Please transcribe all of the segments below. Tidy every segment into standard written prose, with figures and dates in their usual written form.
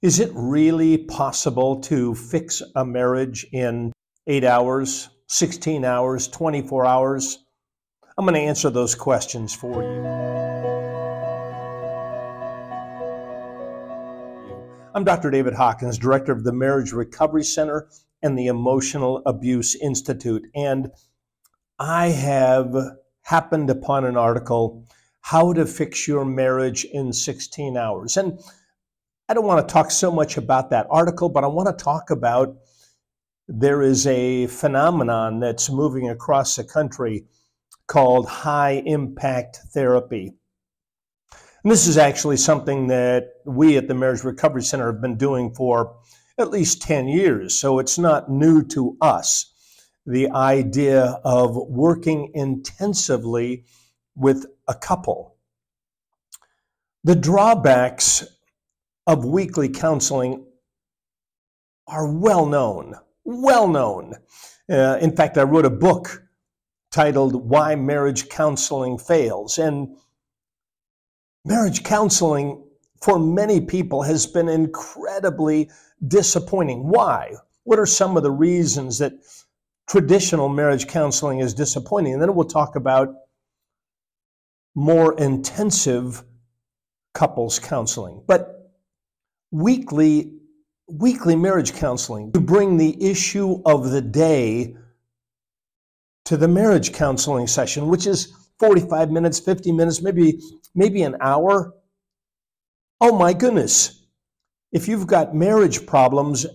Is it really possible to fix a marriage in 8 hours, 16 hours, 24 hours? I'm going to answer those questions for you. I'm Dr. David Hawkins, director of the Marriage Recovery Center and the Emotional Abuse Institute. And I have happened upon an article, How to Fix Your Marriage in 16 Hours. And I don't want to talk so much about that article, but I want to talk about there is a phenomenon that's moving across the country called high impact therapy. And this is actually something that we at the Marriage Recovery Center have been doing for at least 10 years, so it's not new to us. The idea of working intensively with a couple. The drawbacks of weekly counseling are well known. In fact, I wrote a book titled Why Marriage Counseling Fails. And marriage counseling for many people has been incredibly disappointing. Why? What are some of the reasons that traditional marriage counseling is disappointing? And then we'll talk about more intensive couples counseling. But weekly marriage counseling to bring the issue of the day to the marriage counseling session, which is 45 minutes, 50 minutes, maybe an hour. Oh my goodness. If you've got marriage problems,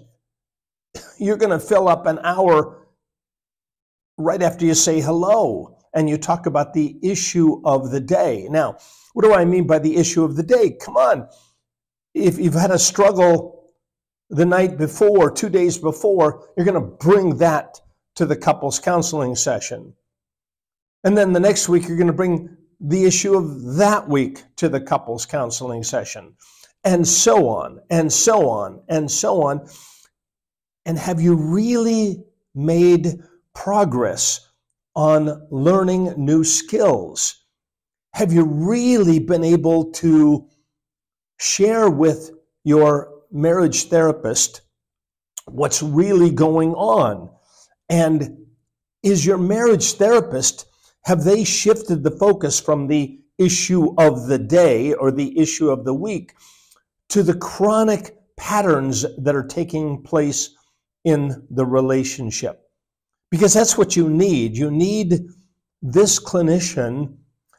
you're going to fill up an hour right after you say hello and you talk about the issue of the day. Now, what do I mean by the issue of the day? Come on. If you've had a struggle the night before, 2 days before, you're going to bring that to the couples counseling session. And then the next week, you're going to bring the issue of that week to the couples counseling session. And so on, and so on, and so on. And have you really made progress on learning new skills? Have you really been able to share with your marriage therapist what's really going on? And is your marriage therapist, have they shifted the focus from the issue of the day or the issue of the week to the chronic patterns that are taking place in the relationship? Because that's what you need. You need, this clinician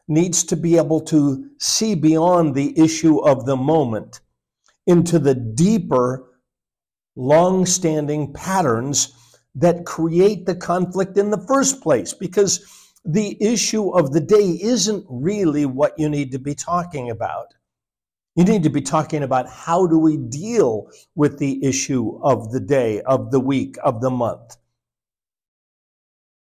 needs to be able to see beyond the issue of the moment into the deeper, long-standing patterns that create the conflict in the first place. Because the issue of the day isn't really what you need to be talking about. You need to be talking about how do we deal with the issue of the day, of the week, of the month.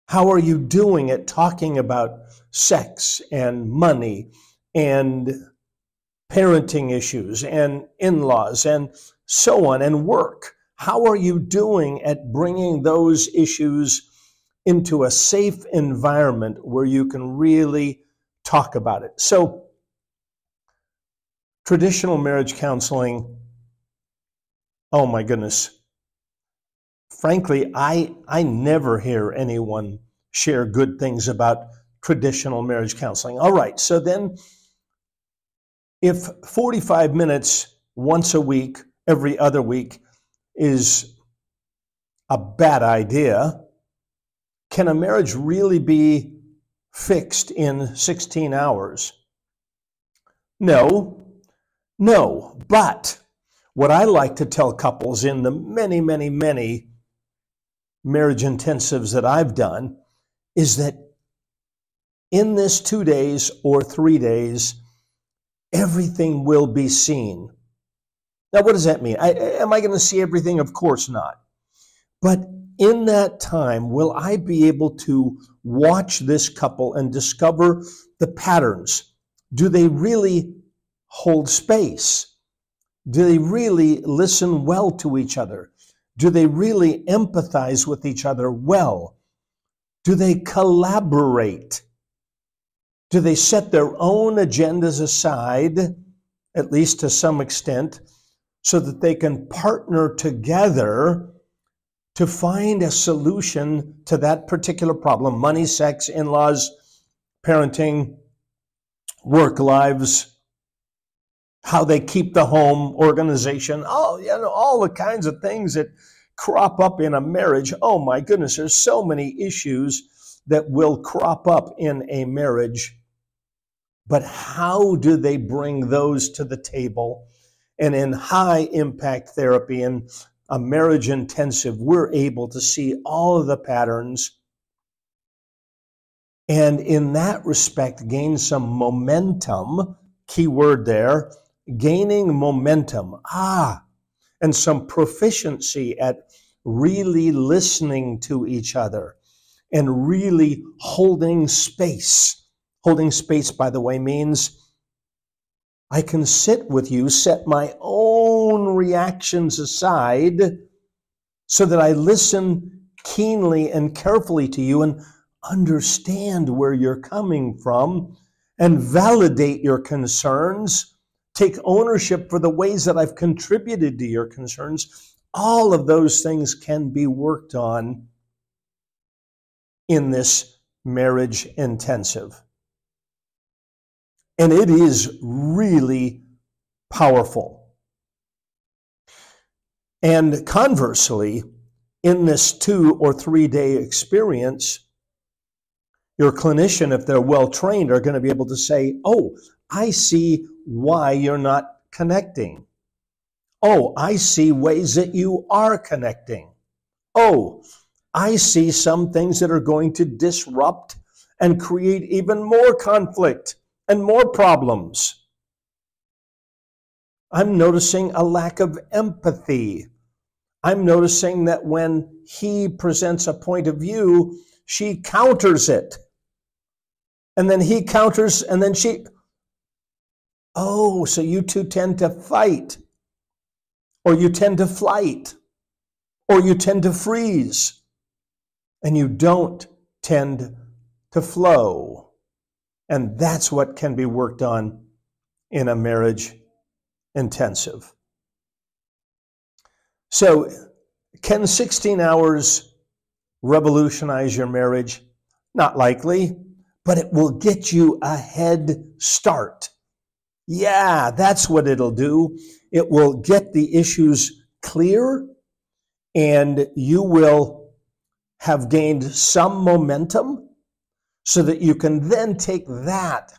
How are you doing at talking about sex and money and parenting issues and in-laws and so on, and work? How are you doing at bringing those issues into a safe environment where you can really talk about it? So, traditional marriage counseling, oh my goodness. Frankly, I never hear anyone share good things about traditional marriage counseling. All right, so then if 45 minutes once a week, every other week, is a bad idea, can a marriage really be fixed in 16 hours? No. But what I like to tell couples in the many marriage intensives that I've done is that in this 2 days or 3 days, everything will be seen. Now, what does that mean? Am I going to see everything? Of course not. But in that time, will I be able to watch this couple and discover the patterns? Do they really hold space? Do they really listen well to each other? Do they really empathize with each other well? Do they collaborate? Do they set their own agendas aside, at least to some extent, so that they can partner together to find a solution to that particular problem: money, sex, in-laws, parenting, work lives, how they keep the home, organization, all the kinds of things that crop up in a marriage. Oh my goodness, there's so many issues that will crop up in a marriage. But how do they bring those to the table? And in high impact therapy and a marriage intensive, we're able to see all of the patterns, and in that respect, gain some momentum. Key word there, gaining momentum. And some proficiency at really listening to each other and really holding space. Holding space, by the way, means I can sit with you, set my own reactions aside so that I listen keenly and carefully to you and understand where you're coming from and validate your concerns, take ownership for the ways that I've contributed to your concerns. All of those things can be worked on in this marriage intensive. And it is really powerful. And conversely, in this 2 or 3 day experience, your clinician, if they're well trained, are going to be able to say, oh, I see why you're not connecting. Oh, I see ways that you are connecting. Oh, I see some things that are going to disrupt and create even more conflict and more problems. I'm noticing a lack of empathy. I'm noticing that when he presents a point of view, she counters it. And then he counters, and then she, oh, so you two tend to fight, or you tend to flight, or you tend to freeze, and you don't tend to flow. And that's what can be worked on in a marriage intensive. So, can 16 hours revolutionize your marriage? Not likely, but it will get you a head start. Yeah, that's what it'll do. It will get the issues clear, and you will have gained some momentum so that you can then take that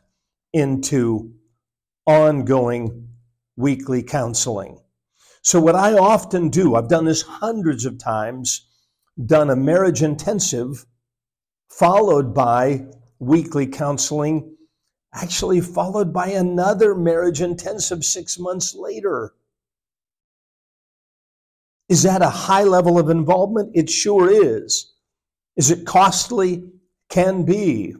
into ongoing weekly counseling. So what I often do, I've done this hundreds of times, done a marriage intensive followed by weekly counseling, actually followed by another marriage intensive 6 months later. Is that a high level of involvement? It sure is. Is it costly? Can be.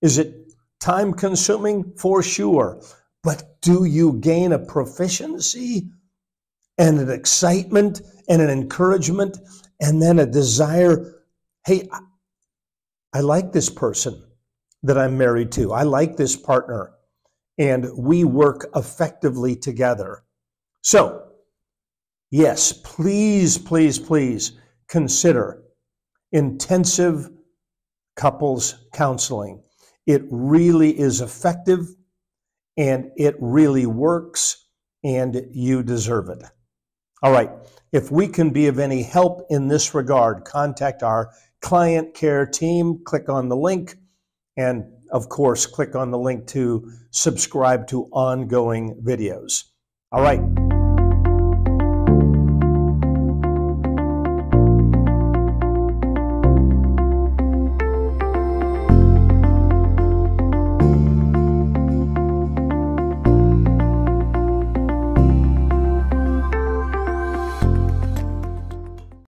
Is it time consuming? For sure. But do you gain a proficiency and an excitement and an encouragement and then a desire? Hey, I like this person that I'm married to. I like this partner, and we work effectively together. So, yes, please, please, please consider intensive couples counseling. It really is effective, and it really works, and you deserve it. All right, if we can be of any help in this regard, contact our client care team. Click on the link, and of course, click on the link to subscribe to ongoing videos. All right.